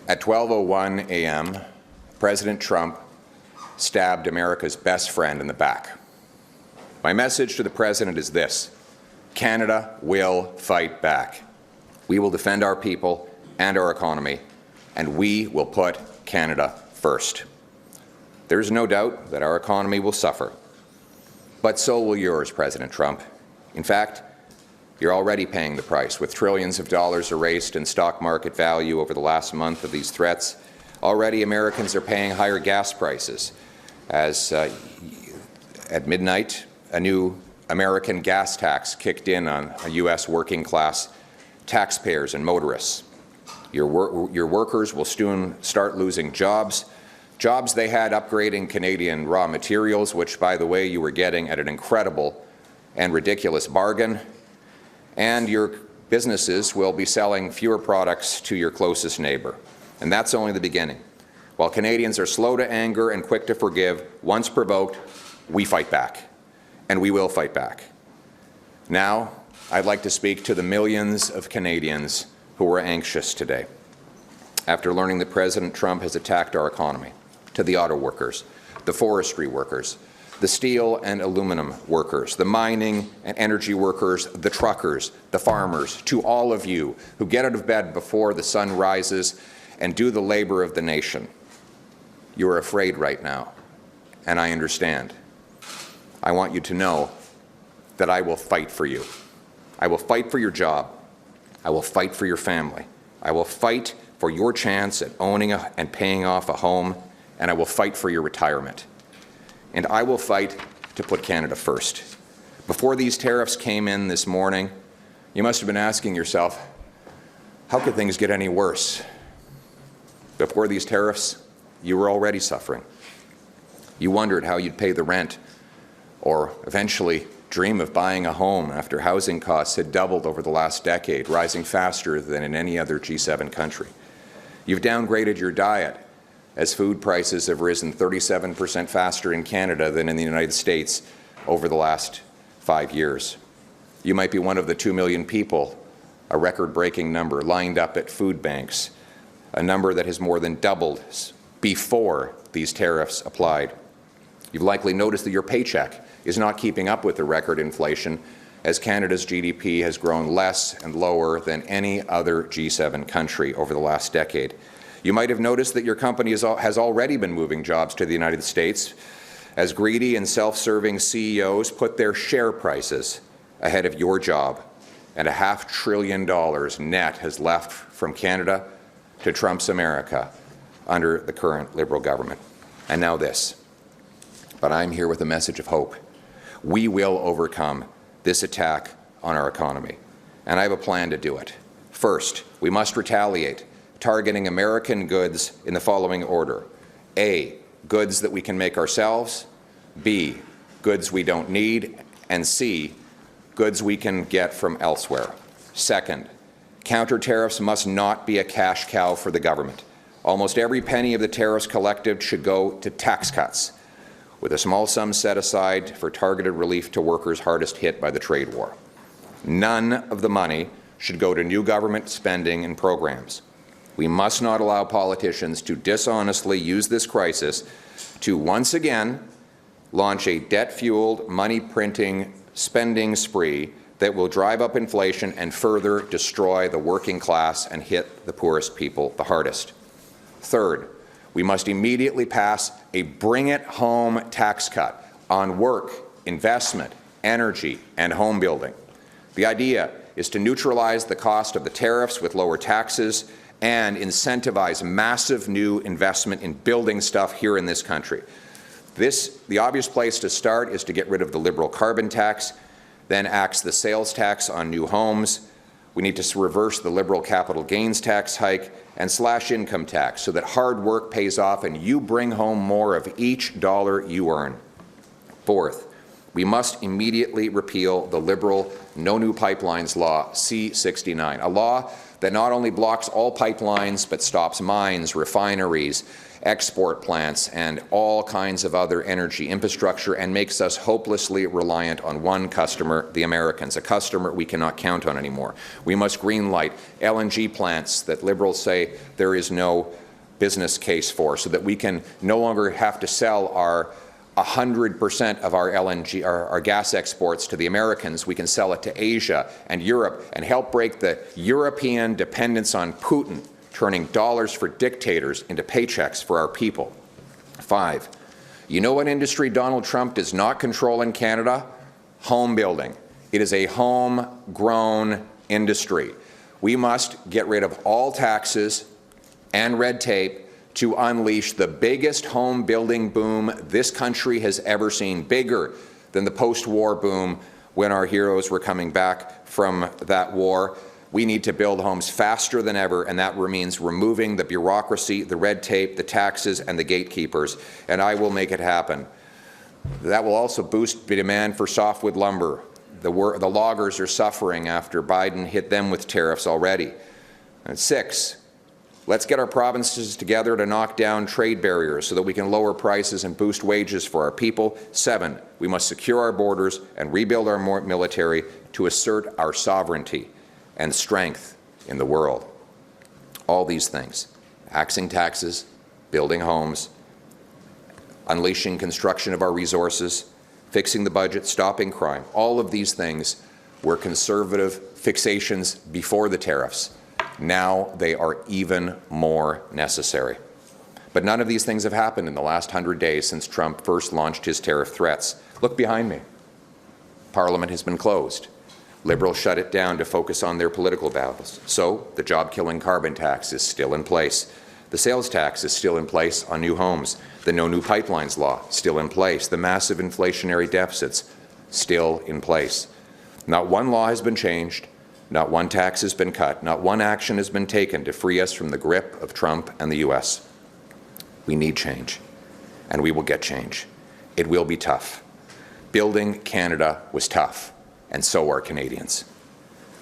At 12:01 a.m., President Trump stabbed America's best friend in the back. My message to the President is this: Canada will fight back. We will defend our people and our economy, and we will put Canada first. There is no doubt that our economy will suffer, but so will yours, President Trump. In fact, you're already paying the price, with trillions of dollars erased in stock market value over the last month of these threats. Already, Americans are paying higher gas prices, as at midnight, a new American gas tax kicked in on U.S. working-class taxpayers and motorists. Your workers will soon start losing jobs they had upgrading Canadian raw materials, which, by the way, you were getting at an incredible and ridiculous bargain, and your businesses will be selling fewer products to your closest neighbour. And that's only the beginning. While Canadians are slow to anger and quick to forgive, once provoked, we fight back, and we will fight back. Now, I'd like to speak to the millions of Canadians who are anxious today after learning that President Trump has attacked our economy, to the auto workers, the forestry workers, the steel and aluminum workers, the mining and energy workers, the truckers, the farmers, to all of you who get out of bed before the sun rises and do the labor of the nation. You are afraid right now, and I understand. I want you to know that I will fight for you. I will fight for your job. I will fight for your family. I will fight for your chance at owning and paying off a home, and I will fight for your retirement. And I will fight to put Canada first. Before these tariffs came in this morning, you must have been asking yourself, how could things get any worse? Before these tariffs, you were already suffering. You wondered how you'd pay the rent, or eventually dream of buying a home after housing costs had doubled over the last decade, rising faster than in any other G7 country. You've downgraded your diet, as food prices have risen 37% faster in Canada than in the United States over the last 5 years. You might be one of the 2 million people, a record-breaking number, lined up at food banks, a number that has more than doubled before these tariffs applied. You've likely noticed that your paycheck is not keeping up with the record inflation, as Canada's GDP has grown less and lower than any other G7 country over the last decade. You might have noticed that your company has already been moving jobs to the United States, as greedy and self-serving CEOs put their share prices ahead of your job, and $500 billion net has left from Canada to Trump's America under the current Liberal government. And now this. But I'm here with a message of hope. We will overcome this attack on our economy, and I have a plan to do it. First, we must retaliate, targeting American goods in the following order: A, goods that we can make ourselves; B, goods we don't need; and C, goods we can get from elsewhere. Second, counter tariffs must not be a cash cow for the government. Almost every penny of the tariffs collected should go to tax cuts, with a small sum set aside for targeted relief to workers hardest hit by the trade war. None of the money should go to new government spending and programs. We must not allow politicians to dishonestly use this crisis to once again launch a debt-fueled, money-printing spending spree that will drive up inflation and further destroy the working class and hit the poorest people the hardest. Third, we must immediately pass a bring-it-home tax cut on work, investment, energy, and home building. The idea is to neutralize the cost of the tariffs with lower taxes and incentivize massive new investment in building stuff here in this country. The obvious place to start is to get rid of the Liberal carbon tax, then axe the sales tax on new homes. We need to reverse the Liberal capital gains tax hike and slash income tax so that hard work pays off and you bring home more of each dollar you earn. Fourth, we must immediately repeal the Liberal No New Pipelines Law C-69, a law that not only blocks all pipelines but stops mines, refineries, export plants, and all kinds of other energy infrastructure, and makes us hopelessly reliant on one customer, the Americans, a customer we cannot count on anymore. We must greenlight LNG plants that Liberals say there is no business case for, so that we can no longer have to sell our 100% of our LNG, our gas exports to the Americans. We can sell it to Asia and Europe and help break the European dependence on Putin, turning dollars for dictators into paychecks for our people. 5, you know what industry Donald Trump does not control in Canada? Home building. It is a homegrown industry. We must get rid of all taxes and red tape to unleash the biggest home building boom this country has ever seen, bigger than the post-war boom when our heroes were coming back from that war. We need to build homes faster than ever, and that means removing the bureaucracy, the red tape, the taxes, and the gatekeepers, and I will make it happen. That will also boost the demand for softwood lumber. The loggers are suffering after Biden hit them with tariffs already. And 6, let's get our provinces together to knock down trade barriers so that we can lower prices and boost wages for our people. 7, we must secure our borders and rebuild our military to assert our sovereignty and strength in the world. All these things, axing taxes, building homes, unleashing construction of our resources, fixing the budget, stopping crime, all of these things were Conservative fixations before the tariffs. Now they are even more necessary. But none of these things have happened in the last 100 days since Trump first launched his tariff threats. Look behind me. Parliament has been closed. Liberals shut it down to focus on their political battles. So the job-killing carbon tax is still in place. The sales tax is still in place on new homes. The No New Pipelines law still in place. The massive inflationary deficits still in place. Not one law has been changed. Not one tax has been cut. Not one action has been taken to free us from the grip of Trump and the U.S. We need change, and we will get change. It will be tough. Building Canada was tough, and so are Canadians.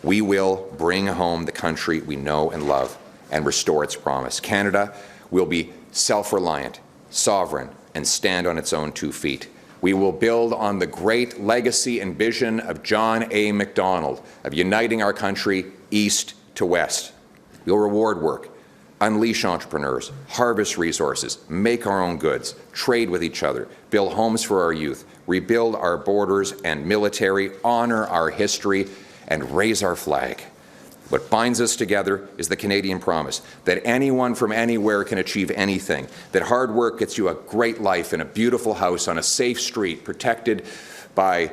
We will bring home the country we know and love and restore its promise. Canada will be self-reliant, sovereign, and stand on its own 2 feet. We will build on the great legacy and vision of John A. Macdonald of uniting our country east to west. We'll reward work, unleash entrepreneurs, harvest resources, make our own goods, trade with each other, build homes for our youth, rebuild our borders and military, honor our history, and raise our flag. What binds us together is the Canadian promise that anyone from anywhere can achieve anything, that hard work gets you a great life in a beautiful house on a safe street protected by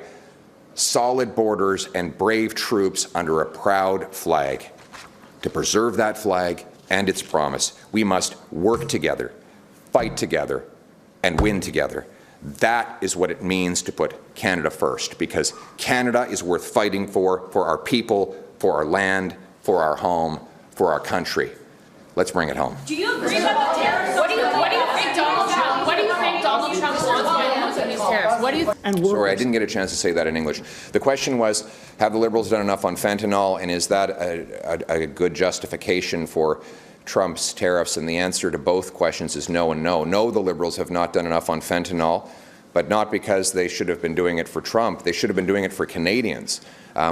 solid borders and brave troops under a proud flag. To preserve that flag and its promise, we must work together, fight together, and win together. That is what it means to put Canada first, because Canada is worth fighting for our people, for our land, for our home, for our country. Let's bring it home. Do you agree with the tariffs? What do you think Donald Trump? What do you think Donald Trump wants by announcing these tariffs? What do you? Sorry, I didn't get a chance to say that in English. The question was, have the Liberals done enough on fentanyl, and is that a good justification for Trump's tariffs? And the answer to both questions is no and no. No, the Liberals have not done enough on fentanyl, but not because they should have been doing it for Trump. They should have been doing it for Canadians.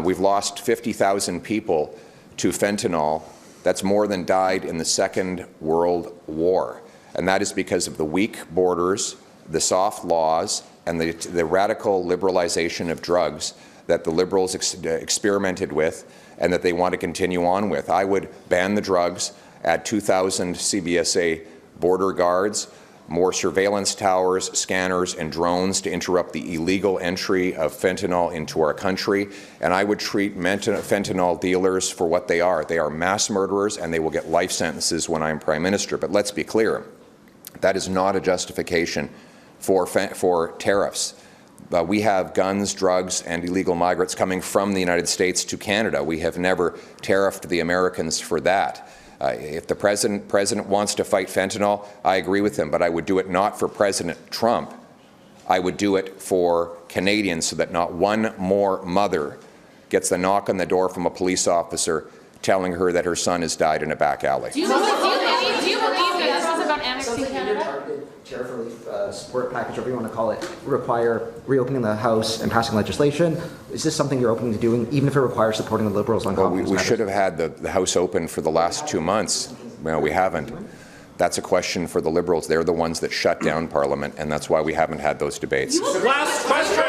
We've lost 50,000 people to fentanyl. That's more than died in the Second World War. And that is because of the weak borders, the soft laws, and the radical liberalization of drugs that the Liberals experimented with and that they want to continue on with. I would ban the drugs, add 2,000 CBSA border guards, more surveillance towers, scanners, and drones to interrupt the illegal entry of fentanyl into our country. And I would treat fentanyl dealers for what they are. They are mass murderers, and they will get life sentences when I'm Prime Minister. But let's be clear, that is not a justification for tariffs. We have guns, drugs, and illegal migrants coming from the United States to Canada. We have never tariffed the Americans for that. If the president wants to fight fentanyl, I agree with him, but I would do it not for President Trump. I would do it for Canadians so that not one more mother gets the knock on the door from a police officer telling her that her son has died in a back alley. Do you believe that this is about annexing Canada? Targeted tariff relief support package, whatever you want to call it, require reopening the House and passing legislation. Is this something you're open to doing, even if it requires supporting the Liberals on confidence We matters? should have had the House open for the last 2 months. Well, we haven't. That's a question for the Liberals. They're the ones that shut down Parliament, and that's why we haven't had those debates. Last question.